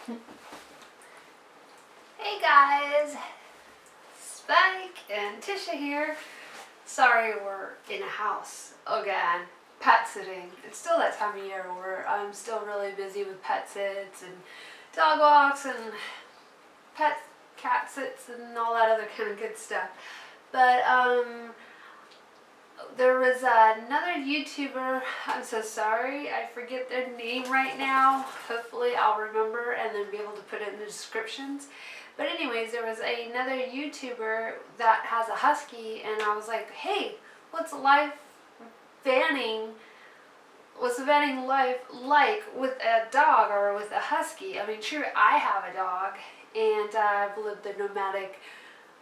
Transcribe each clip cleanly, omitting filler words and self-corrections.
Hey guys, Spike and Tisha here. Sorry we're in a house again, pet sitting. It's still that time of year where I'm still really busy with pet sits and dog walks and cat sits and all that other kind of good stuff. But there was another YouTuber, I'm so sorry, I forget their name right now. Hopefully I'll remember and then be able to put it in the descriptions. But anyways, there was another YouTuber that has a husky, and I was like, hey, what's the vanning life like with a dog or with a husky? I mean, sure, I have a dog, and I've lived the nomadic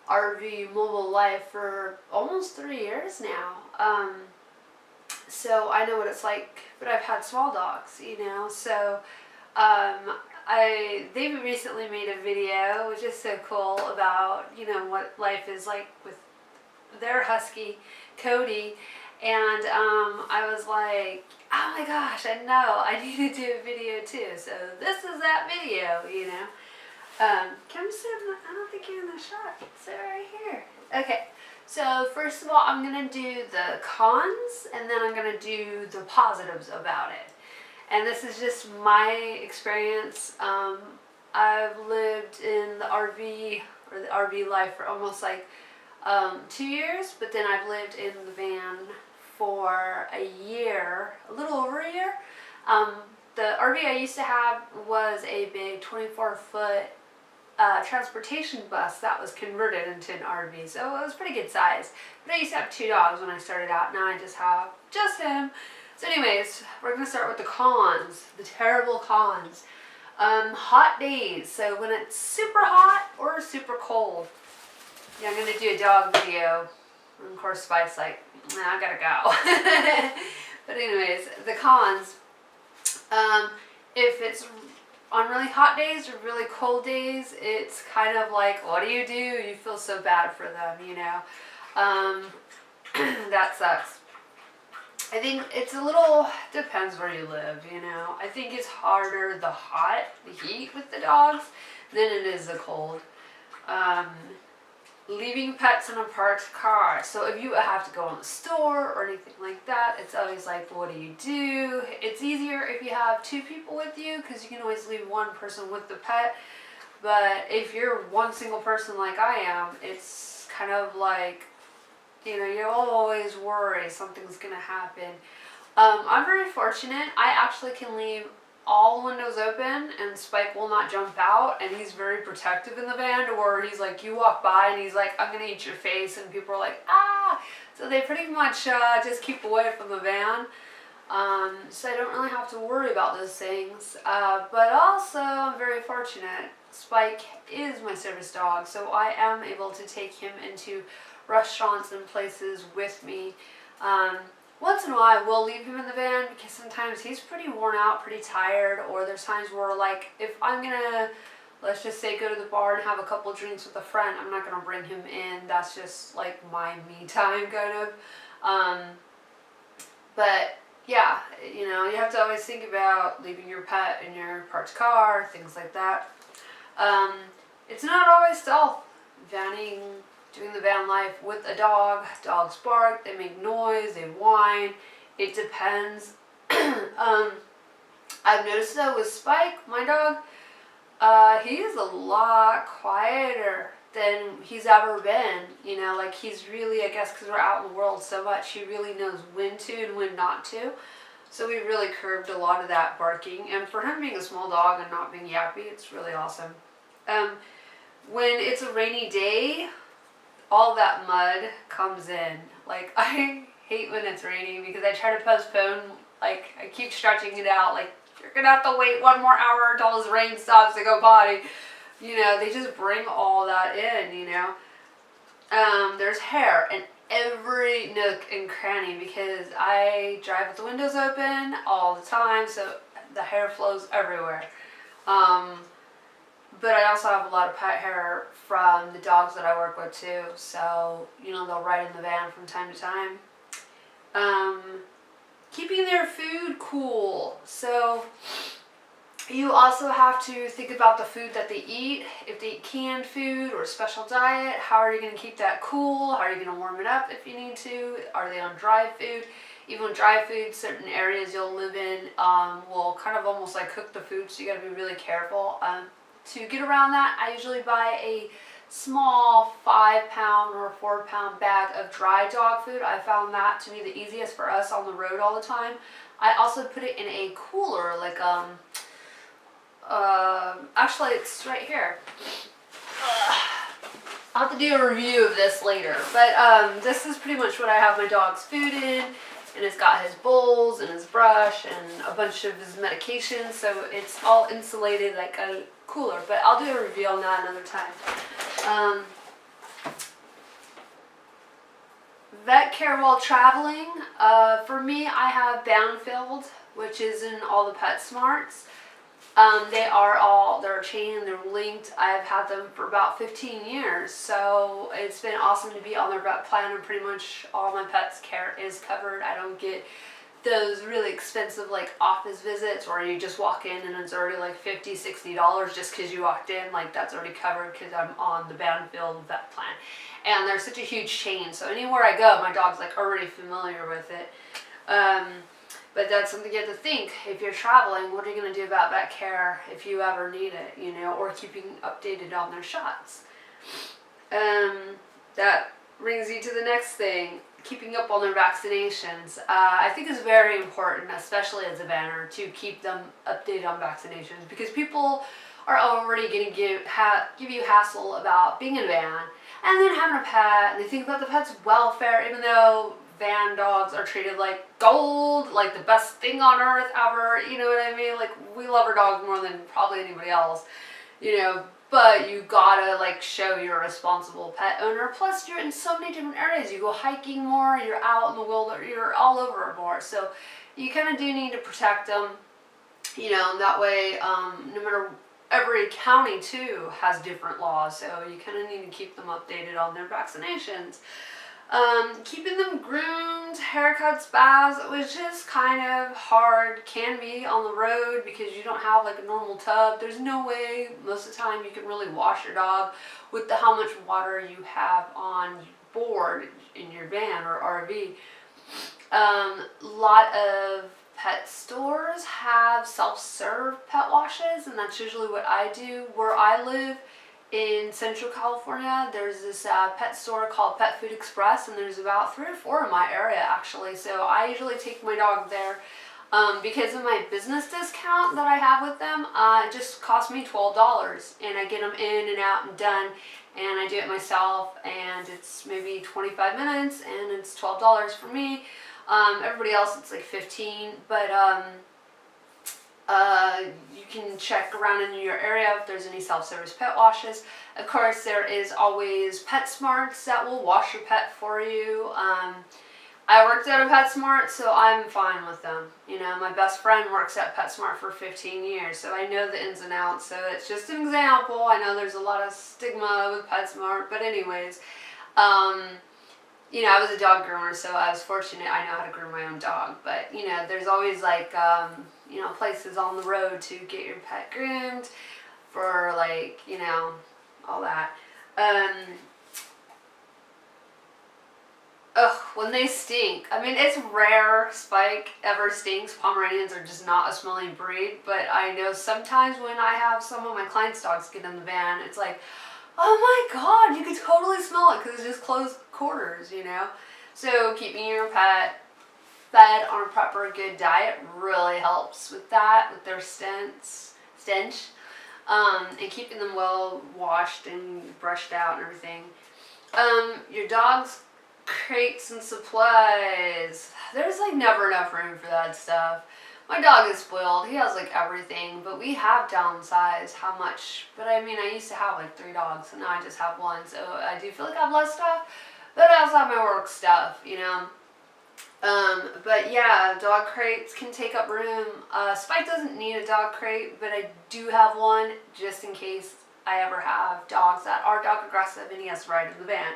RV mobile life for almost 3 years now. So I know what it's like, but I've had small dogs, so they recently made a video, which is so cool, about, what life is like with their husky, Cody, and I was like, oh my gosh, I know, I need to do a video too, so this is that video, Can we sit in I don't think you're in the shot, sit right here. Okay, so first of all, I'm going to do the cons, and then I'm going to do the positives about it. And this is just my experience. I've lived in the RV life for almost like 2 years, but then I've lived in the van for a year, a little over a year. The RV I used to have was a big 24-foot transportation bus that was converted into an RV, so it was pretty good size. But I used to have 2 dogs when I started out. Now I just have him. So anyways, we're going to start with the cons, the terrible cons. Hot days, so when it's super hot or super cold. Yeah, I'm going to do a dog video. And of course, Spike's like, nah, I gotta go. But anyways, the cons. If it's on really hot days or really cold days, it's kind of like, what do? You feel so bad for them, That sucks. I think it's depends where you live, I think it's harder the heat with the dogs than it is the cold. Leaving pets in a parked car. So if you have to go in the store or anything like that, it's always like, what do? It's easier if you have 2 people with you, because you can always leave one person with the pet. But if you're one single person like I am, it's kind of like, you always worry something's going to happen. I'm very fortunate. I actually can leave all the windows open and Spike will not jump out, and he's very protective in the van, or he's like, you walk by and he's like, I'm going to eat your face, and people are like, ah! So they pretty much just keep away from the van. So I don't really have to worry about those things. But also, I'm very fortunate. Spike is my service dog, so I am able to take him into restaurants and places with me. Once in a while I will leave him in the van because sometimes he's pretty worn out, pretty tired, or there's times where, like, if I'm gonna, let's just say, go to the bar and have a couple drinks with a friend, I'm not gonna bring him in. That's just like my me time kind of. But yeah, you have to always think about leaving your pet in your parked car, things like that. It's not always stealth. Doing the van life with a dog. Dogs bark, they make noise, they whine. It depends. I've noticed that with Spike, my dog, he is a lot quieter than he's ever been. Like, he's really, I guess because we're out in the world so much, he really knows when to and when not to. So we really curbed a lot of that barking. And for him being a small dog and not being yappy, it's really awesome. When it's a rainy day, all that mud comes in. Like, I hate when it's raining because I try to postpone, like, I keep stretching it out, like, you're gonna have to wait 1 more hour until this rain stops to go potty. They just bring all that in, There's hair in every nook and cranny because I drive with the windows open all the time, so the hair flows everywhere. But I also have a lot of pet hair from the dogs that I work with too, so, they'll ride in the van from time to time. Keeping their food cool. So You also have to think about the food that they eat. If they eat canned food or a special diet, how are you going to keep that cool? How are you going to warm it up if you need to? Are they on dry food? Even with dry food, certain areas you'll live in will kind of almost like cook the food, so you got to be really careful. To get around that, I usually buy a small 5-pound or 4-pound bag of dry dog food. I found that to be the easiest for us on the road all the time. I also put it in a cooler, like actually it's right here. I'll have to do a review of this later, but this is pretty much what I have my dog's food in, and it's got his bowls and his brush and a bunch of his medications, so it's all insulated like a cooler, but I'll do a review on that another time. Vet care while traveling. For me, I have Banfield, which is in all the PetSmarts. They're chained, they're linked. I've had them for about 15 years, so it's been awesome to be on their vet plan, and pretty much all my pet's care is covered. I don't get those really expensive like office visits where you just walk in and it's already like $50, $60 just because you walked in. Like, that's already covered because I'm on the Banfield vet plan. And they're such a huge chain, so anywhere I go, my dog's like already familiar with it. But that's something you have to think. If you're traveling, what are you going to do about vet care if you ever need it, you know, or keeping updated on their shots. That brings you to the next thing, keeping up on their vaccinations. I think is very important, especially as a banner, to keep them updated on vaccinations, because people are already going to give you hassle about being in a van and then having a pet, and they think about the pet's welfare, even though van dogs are treated like gold, like the best thing on earth ever, you know what I mean? Like, we love our dogs more than probably anybody else, you know, but you gotta like show you're a responsible pet owner. Plus, you're in so many different areas. You go hiking more, you're out in the wilderness, you're all over more, so you kind of do need to protect them, you know, and that way, no matter, every county too has different laws, so you kind of need to keep them updated on their vaccinations. Keeping them groomed, haircuts, baths, which is kind of hard, can be on the road because you don't have like a normal tub. There's no way most of the time you can really wash your dog with how much water you have on board in your van or RV. A lot of pet stores have self-serve pet washes, and that's usually what I do. Where I live in Central California, there's this pet store called Pet Food Express, and there's about 3 or 4 in my area actually, so I usually take my dog there. Because of my business discount that I have with them, it just costs me $12, and I get them in and out and done, and I do it myself, and it's maybe 25 minutes, and it's $12 for me. Everybody else it's like $15, but you can check around in your area if there's any self-service pet washes. Of course, there is always PetSmarts that will wash your pet for you. I worked at a PetSmart, so I'm fine with them. You know, my best friend works at PetSmart for 15 years, so I know the ins and outs. So it's just an example. I know there's a lot of stigma with PetSmart, but anyways, you know, I was a dog groomer, so I was fortunate. I know how to groom my own dog, but you know, there's always like, you know, places on the road to get your pet groomed for like, you know, all that. When they stink. I mean, it's rare Spike ever stinks. Pomeranians are just not a smelling breed, but I know sometimes when I have some of my clients' dogs get in the van, it's like, oh my god, you can totally smell it because it's just close quarters, you know? So keeping your pet fed on a proper good diet really helps with that, with their stench, and keeping them well washed and brushed out and everything. Your dog's crates and supplies. There's like never enough room for that stuff. My dog is spoiled. He has like everything, but we have downsized how much. But I mean, I used to have like 3 dogs, and now I just have 1. So I do feel like I have less stuff, but I also have my work stuff, you know. But yeah, dog crates can take up room. Spike doesn't need a dog crate, but I do have one just in case I ever have dogs that are dog aggressive and he has to ride in the van.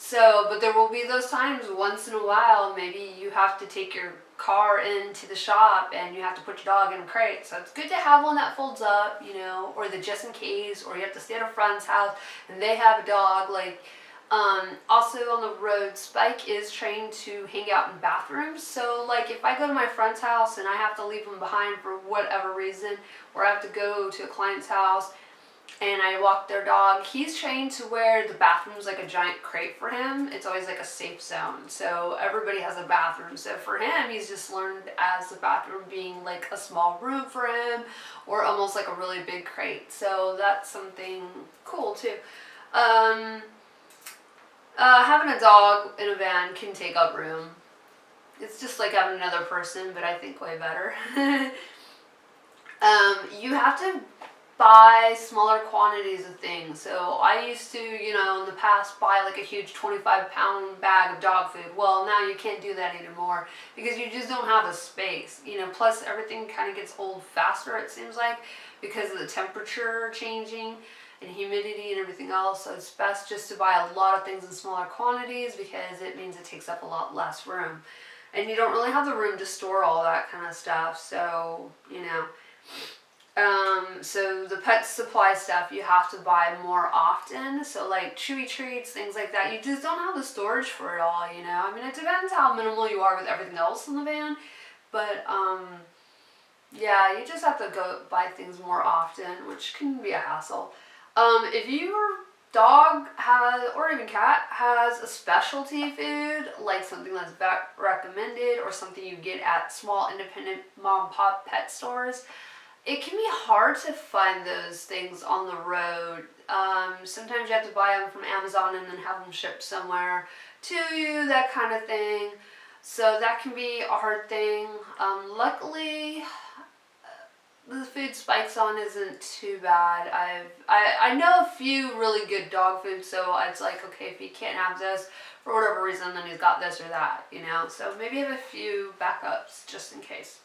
So, but there will be those times once in a while, maybe you have to take your car into the shop and you have to put your dog in a crate. So it's good to have one that folds up, you know, or the just in case, or you have to stay at a friend's house and they have a dog. Like, also on the road, Spike is trained to hang out in bathrooms. So like if I go to my friend's house and I have to leave him behind for whatever reason, or I have to go to a client's house and I walk their dog, he's trained to where the bathroom's like a giant crate for him. It's always like a safe zone. So everybody has a bathroom. So for him, he's just learned as the bathroom being like a small room for him or almost like a really big crate. So that's something cool too. Having a dog in a van can take up room. It's just like having another person, but I think way better. You have to buy smaller quantities of things. So I used to, you know, in the past buy like a huge 25-pound bag of dog food. Well, now you can't do that anymore because you just don't have the space, you know, plus everything kind of gets old faster, it seems like, because of the temperature changing and humidity and everything else. So it's best just to buy a lot of things in smaller quantities because it means it takes up a lot less room. And you don't really have the room to store all that kind of stuff. So, you know, so the pet supply stuff you have to buy more often. So like chewy treats, things like that. You just don't have the storage for it all, you know. I mean, it depends how minimal you are with everything else in the van. But, yeah, you just have to go buy things more often, which can be a hassle. If your dog has, or even cat, has a specialty food, like something that's recommended or something you get at small independent mom and pop pet stores, it can be hard to find those things on the road. Sometimes you have to buy them from Amazon and then have them shipped somewhere to you, that kind of thing. So that can be a hard thing. Luckily, the food Spike's on isn't too bad. I know a few really good dog food, so it's like, okay, if he can't have this for whatever reason, then he's got this or that, you know. So maybe have a few backups just in case.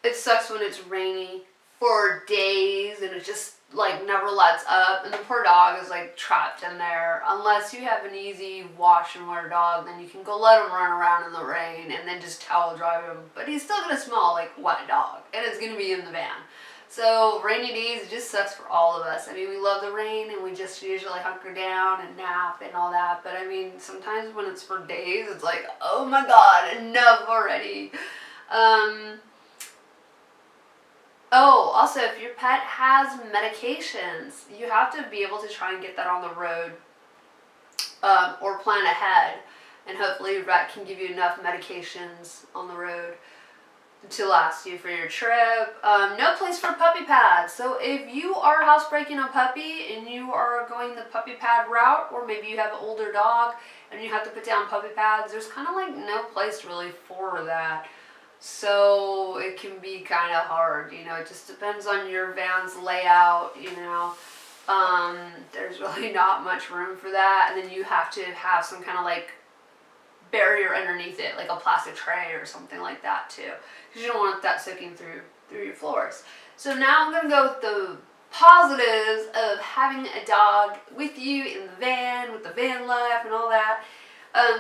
It sucks when it's rainy for days and it just like never lets up, and the poor dog is like trapped in there. Unless you have an easy wash and wear dog, then you can go let him run around in the rain and then just towel dry him. But he's still gonna smell like wet dog, and it's gonna be in the van. So rainy days, it just sucks for all of us. I mean, we love the rain and we just usually hunker down and nap and all that. But I mean, sometimes when it's for days, it's like, oh my God, enough already. Oh, also, if your pet has medications, you have to be able to try and get that on the road, or plan ahead. And hopefully your vet can give you enough medications on the road to last you for your trip. No place for puppy pads. So if you are housebreaking a puppy and you are going the puppy pad route, or maybe you have an older dog and you have to put down puppy pads, there's kind of like no place really for that. So it can be kind of hard, you know. It just depends on your van's layout, you know. There's really not much room for that, and then you have to have some kind of like barrier underneath it, like a plastic tray or something like that too, because you don't want that soaking through your floors. So now I'm gonna go with the positives of having a dog with you in the van, with the van life and all that.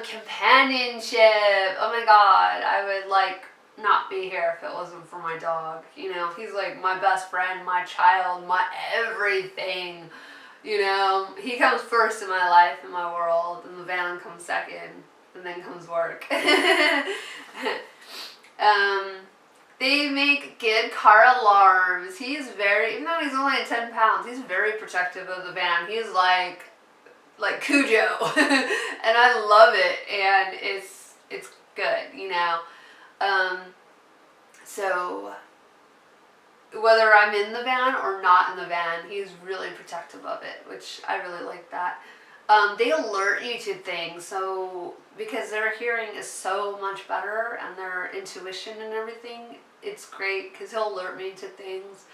Companionship. Oh my God, I would like not be here if it wasn't for my dog. You know, he's like my best friend, my child, my everything. You know, he comes first in my life, in my world, and the van comes second, and then comes work. They make good car alarms. He's very, even though he's only at 10 pounds, he's very protective of the van. He's like Cujo. And I love it, and it's good, you know. So whether I'm in the van or not in the van, he's really protective of it, which I really like that. They alert you to things, so because their hearing is so much better and their intuition and everything, it's great because he'll alert me to things.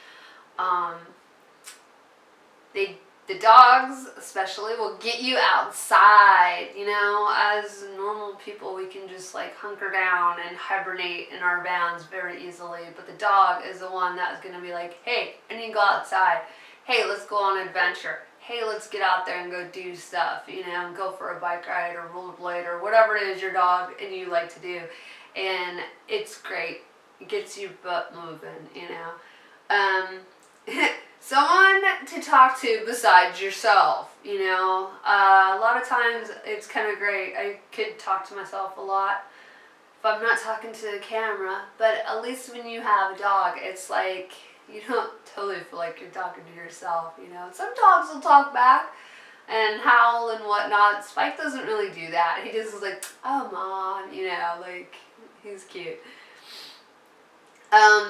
The dogs especially will get you outside, you know. As normal people, we can just like hunker down and hibernate in our vans very easily, but the dog is the one that's going to be like, hey, I need to go outside. Hey, let's go on an adventure. hey, let's get out there and go do stuff, you know, and go for a bike ride or rollerblade or whatever it is your dog and you like to do. And it's great. It gets your butt moving, you know. Someone to talk to besides yourself, you know. A lot of times it's kind of great. I could talk to myself a lot if I'm not talking to the camera, but at least when you have a dog, it's like you don't totally feel like you're talking to yourself, you know. Some dogs will talk back and howl and whatnot. Spike doesn't really do that. He just is like, oh, Mom, you know, like, he's cute.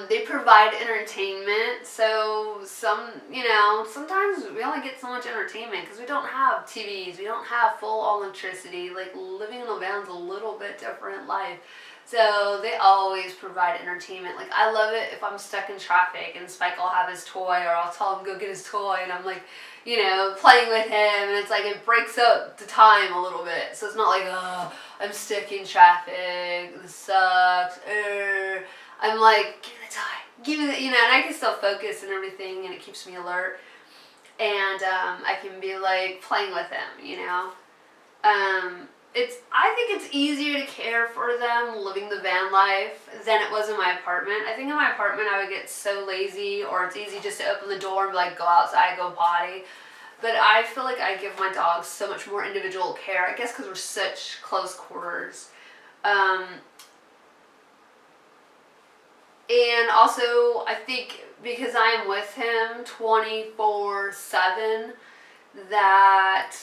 They provide entertainment, so sometimes we only get so much entertainment because we don't have TVs, we don't have full electricity. Like, living in a van's a little bit different life. So they always provide entertainment. Like, I love it if I'm stuck in traffic and Spike will have his toy, or I'll tell him go get his toy, and I'm like, you know, playing with him, and it's like it breaks up the time a little bit. So it's not like, oh, I'm stuck in traffic, this sucks, I'm like, give me the toy, give me the, you know, and I can still focus and everything, and it keeps me alert. And I can be like playing with him, you know. I think it's easier to care for them living the van life than it was in my apartment. I think in my apartment I would get so lazy, or it's easy just to open the door and be like, go outside, go potty. But I feel like I give my dogs so much more individual care, I guess because we're such close quarters. And also, I think because I am with him 24/7, that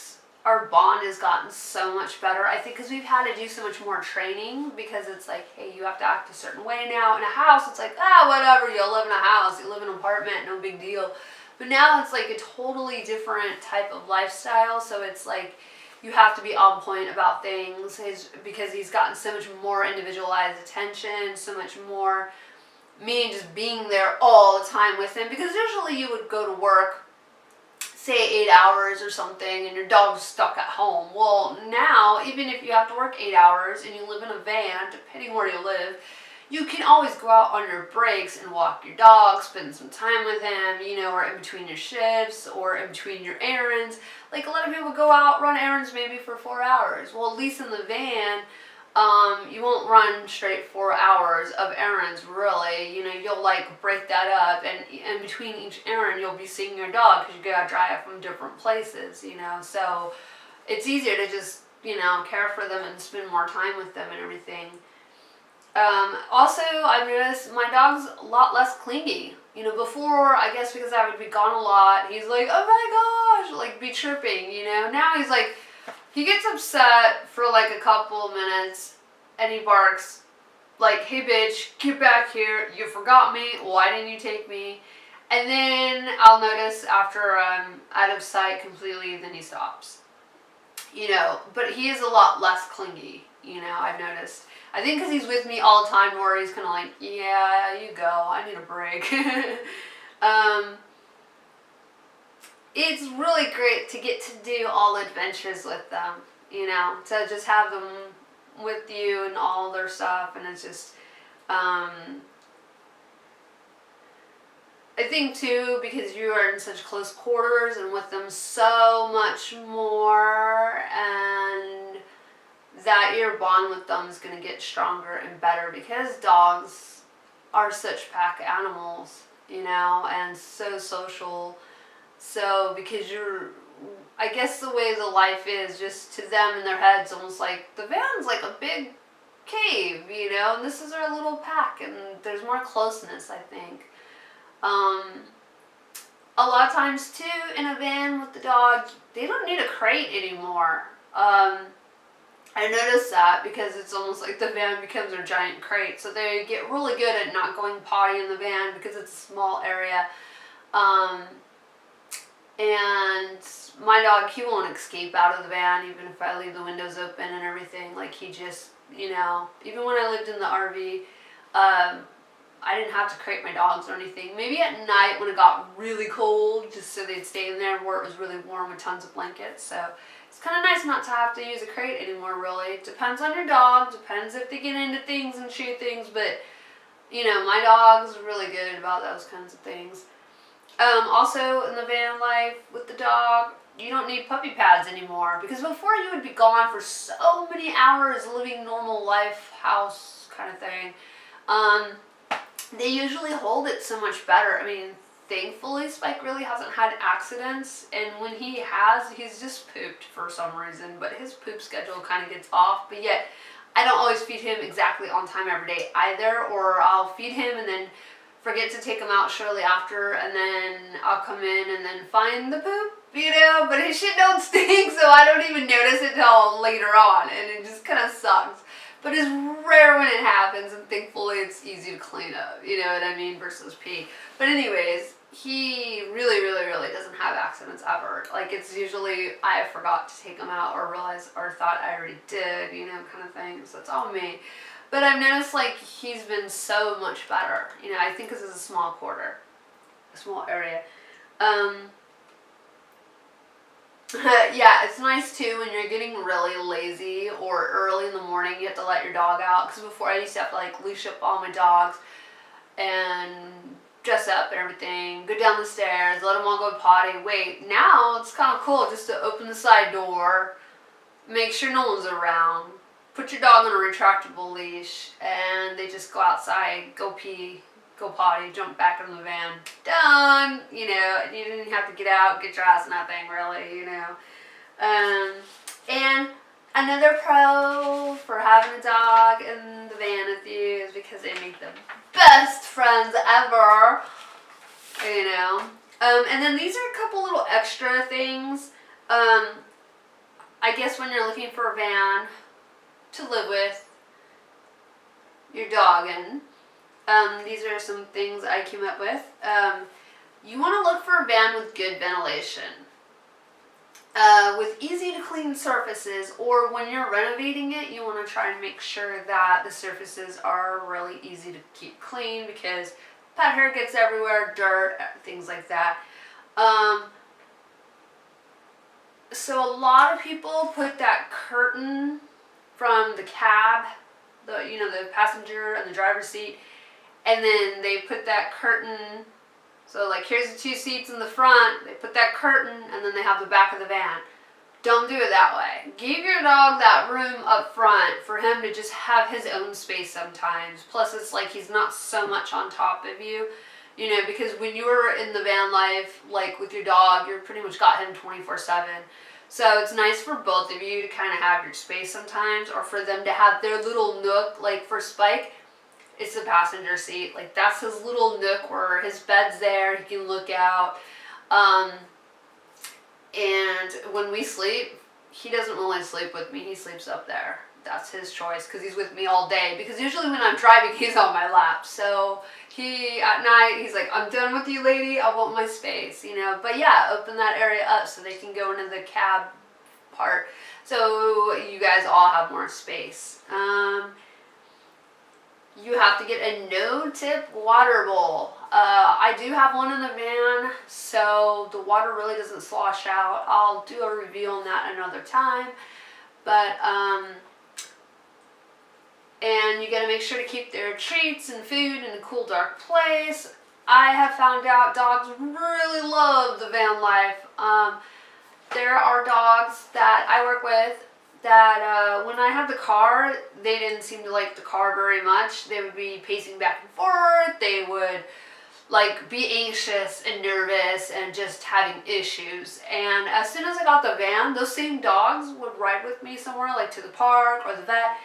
our bond has gotten so much better. I think because we've had to do so much more training, because it's like, hey, you have to act a certain way now. In a house, it's like, whatever, you live in a house, you live in an apartment, no big deal. But now it's like a totally different type of lifestyle, so it's like you have to be on point about things because he's gotten so much more individualized attention, so much more me just being there all the time with him, because usually you would go to work, say 8 hours or something, and your dog's stuck at home. Well, now, even if you have to work 8 hours and you live in a van, depending where you live, you can always go out on your breaks and walk your dog, spend some time with him, you know, or in between your shifts or in between your errands. Like, a lot of people go out, run errands maybe for 4 hours. Well, at least in the van, you won't run straight 4 hours of errands, really. You know, you'll like break that up, and in between each errand you'll be seeing your dog because you gotta drive from different places, you know. So it's easier to just, you know, care for them and spend more time with them and everything. Also, I've noticed my dog's a lot less clingy. You know, before, I guess because I would be gone a lot, he's like, oh my gosh, like be chirping, you know. Now he's like, he gets upset for like a couple of minutes and he barks like, hey bitch, get back here, you forgot me, why didn't you take me? And then I'll notice after I'm out of sight completely, then he stops. You know, but he is a lot less clingy, you know, I've noticed. I think because he's with me all the time, where he's kind of like, yeah, you go, I need a break. It's really great to get to do all adventures with them, you know, to just have them with you and all their stuff, and it's just, I think too, because you are in such close quarters and with them so much more, and that your bond with them is going to get stronger and better, because dogs are such pack animals, you know, and so social. So because I guess the way the life is, just to them in their heads, almost like the van's like a big cave, you know, and this is our little pack, and there's more closeness, I think. A lot of times too, in a van with the dog, they don't need a crate anymore. I noticed that because it's almost like the van becomes their giant crate. So they get really good at not going potty in the van because it's a small area. And my dog, he won't escape out of the van even if I leave the windows open and everything. Like, he just, you know, even when I lived in the RV, I didn't have to crate my dogs or anything. Maybe at night when it got really cold, just so they'd stay in there where it was really warm with tons of blankets. So it's kind of nice not to have to use a crate anymore, really. Depends on your dog, depends if they get into things and shoot things, but, you know, my dog's really good about those kinds of things. Also in the van life with the dog, you don't need puppy pads anymore, because before you would be gone for so many hours living normal life, house kind of thing. They usually hold it so much better. I mean, thankfully Spike really hasn't had accidents, and when he has, he's just pooped for some reason, but his poop schedule kind of gets off. But yet I don't always feed him exactly on time every day either, or I'll feed him and then forget to take him out shortly after, and then I'll come in and then find the poop, you know, but his shit don't stink, so I don't even notice it till later on, and it just kind of sucks. But it's rare when it happens, and thankfully it's easy to clean up, you know what I mean, versus pee. But anyways, he really, really, really doesn't have accidents ever. Like, it's usually I forgot to take him out, or realized, or thought I already did, you know, kind of thing. So it's all me. But I've noticed, like, he's been so much better. You know, I think this is a small quarter, a small area. Yeah, it's nice too when you're getting really lazy or early in the morning, you have to let your dog out. Because before I used to have to, like, leash up all my dogs and dress up and everything, go down the stairs, let them all go potty, wait. Now it's kind of cool just to open the side door, make sure no one's around, put your dog on a retractable leash, and they just go outside, go pee, go potty, jump back in the van, done. You know, you didn't have to get out, get dressed, nothing really, you know. And another pro for having a dog in the van with you is because they make the best friends ever, you know. And then these are a couple little extra things. I guess when you're looking for a van to live with your dog in, these are some things I came up with. You want to look for a van with good ventilation, with easy to clean surfaces, or when you're renovating it, you want to try and make sure that the surfaces are really easy to keep clean, because pet hair gets everywhere, dirt, things like that. So a lot of people put that curtain from the cab, the passenger and the driver's seat, and then they put that curtain, so like here's the two seats in the front, they put that curtain, and then they have the back of the van. Don't do it that way. Give your dog that room up front for him to just have his own space sometimes. Plus it's like he's not so much on top of you, you know, because when you're in the van life, like with your dog, you're pretty much got him 24/7. So it's nice for both of you to kind of have your space sometimes, or for them to have their little nook. Like for Spike, it's the passenger seat. Like that's his little nook where his bed's there, he can look out. And when we sleep, he doesn't really sleep with me, he sleeps up there. That's his choice, because he's with me all day, because usually when I'm driving, he's on my lap. So he, at night, he's like, I'm done with you, lady, I want my space, you know. But yeah, open that area up so they can go into the cab part, so you guys all have more space. You have to get a no-tip water bowl. I do have one in the van, so the water really doesn't slosh out. I'll do a review on that another time. But, and you gotta make sure to keep their treats and food in a cool, dark place. I have found out dogs really love the van life. There are dogs that I work with that when I had the car, they didn't seem to like the car very much. They would be pacing back and forth. They would like be anxious and nervous and just having issues. And as soon as I got the van, those same dogs would ride with me somewhere, like to the park or the vet.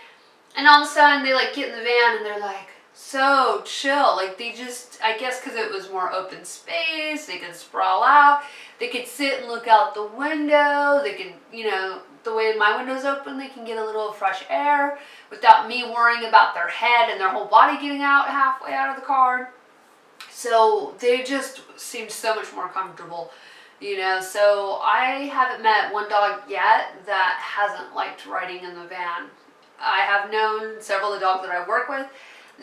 And all of a sudden they like get in the van and they're like so chill. Like they just, I guess because it was more open space, they could sprawl out. They could sit and look out the window. They could, you know, the way my window's open, they can get a little fresh air without me worrying about their head and their whole body getting out halfway out of the car. So they just seemed so much more comfortable, you know. So I haven't met one dog yet that hasn't liked riding in the van. I have known several of the dogs that I work with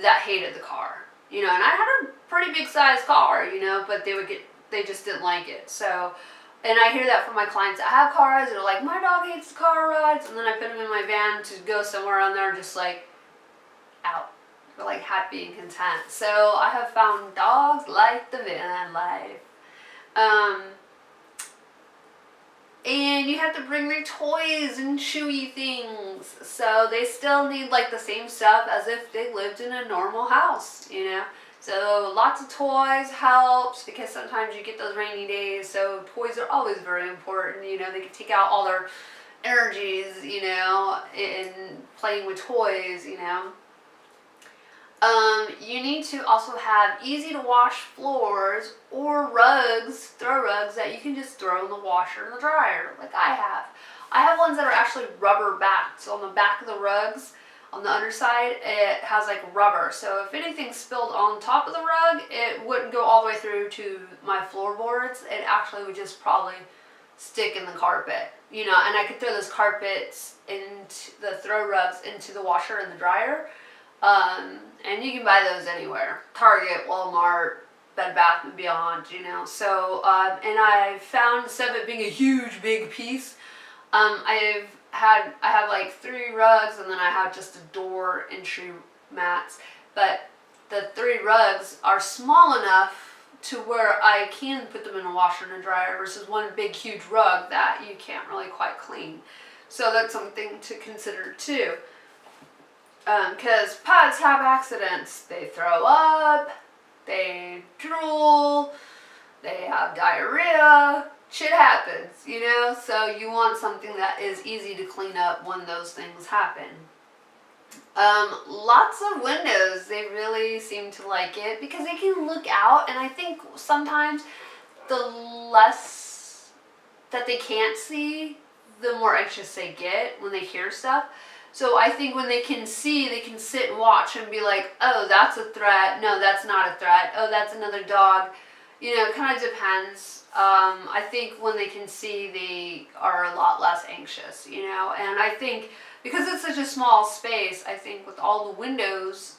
that hated the car, you know, and I had a pretty big size car, you know, but they just didn't like it. So, and I hear that from my clients that have cars. They're like, my dog hates car rides, and then I put them in my van to go somewhere on there, just like out. They're like happy and content. So I have found dogs like the van life. And you have to bring their toys and chewy things. So they still need like the same stuff as if they lived in a normal house, you know. So lots of toys helps because sometimes you get those rainy days. So toys are always very important. You know, they can take out all their energies, you know, in playing with toys, you know. You need to also have easy to wash floors or rugs, throw rugs that you can just throw in the washer and the dryer, like I have. I have ones that are actually rubber backed, so on the back of the rugs, on the underside, it has like rubber. So if anything spilled on top of the rug, it wouldn't go all the way through to my floorboards. It actually would just probably stick in the carpet, you know, and I could throw those carpets into the throw rugs into the washer and the dryer. And you can buy those anywhere. Target, Walmart, Bed Bath & Beyond, you know. So, and I found, instead of it being a huge, big piece, I have like 3 rugs, and then I have just a door entry mats. But the 3 rugs are small enough to where I can put them in a washer and a dryer versus one big, huge rug that you can't really quite clean. So that's something to consider too. Because pets have accidents. They throw up, they drool, they have diarrhea. Shit happens, you know? So you want something that is easy to clean up when those things happen. Lots of windows. They really seem to like it because they can look out, and I think sometimes the less that they can't see, the more anxious they get when they hear stuff. So I think when they can see, they can sit and watch and be like, oh, that's a threat. No, that's not a threat. Oh, that's another dog. You know, it kind of depends. I think when they can see, they are a lot less anxious, you know. And I think because it's such a small space, I think with all the windows,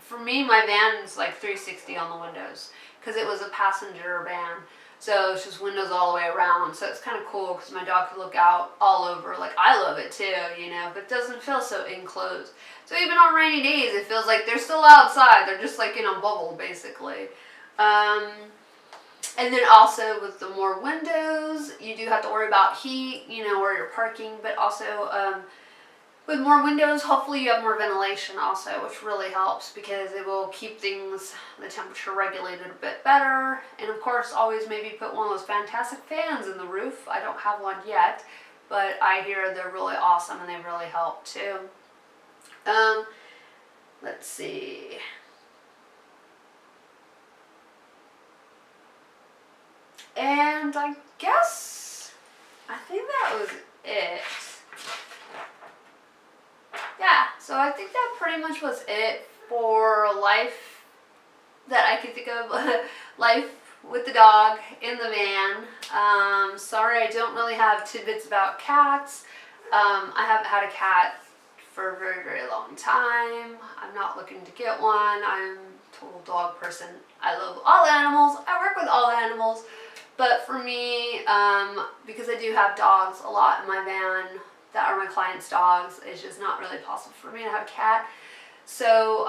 for me, my van is like 360 on the windows because it was a passenger van. So it's just windows all the way around. So it's kind of cool because my dog could look out all over. Like, I love it too, you know, but it doesn't feel so enclosed. So even on rainy days, it feels like they're still outside. They're just like in a bubble, basically. And then also with the more windows, you do have to worry about heat, you know, where you're parking. But also with more windows, hopefully you have more ventilation also, which really helps because it will keep things, the temperature regulated a bit better. And of course, always maybe put one of those fantastic fans in the roof. I don't have one yet, but I hear they're really awesome and they really help too. Let's see. And I think that was it. Yeah, so I think that pretty much was it for life that I could think of. Life with the dog in the van. Sorry I don't really have tidbits about cats. I haven't had a cat for a very, very long time. I'm not looking to get one. I'm a total dog person. I love all animals. I work with all animals. But for me, because I do have dogs a lot in my van that are my clients' dogs, it's just not really possible for me to have a cat. So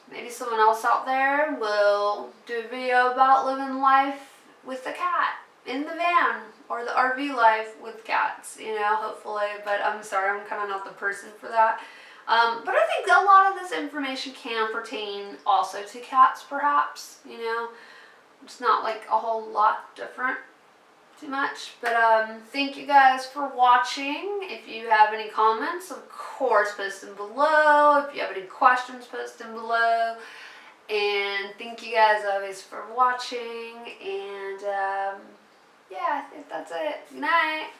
maybe someone else out there will do a video about living life with a cat in the van or the RV life with cats, you know, hopefully. But I'm sorry, I'm kind of not the person for that. But I think a lot of this information can pertain also to cats, perhaps, you know. It's not like a whole lot different too much. But thank you guys for watching. If you have any comments, of course, post them below. If you have any questions, post them below. And thank you guys always for watching. And yeah, I think that's it. Good night.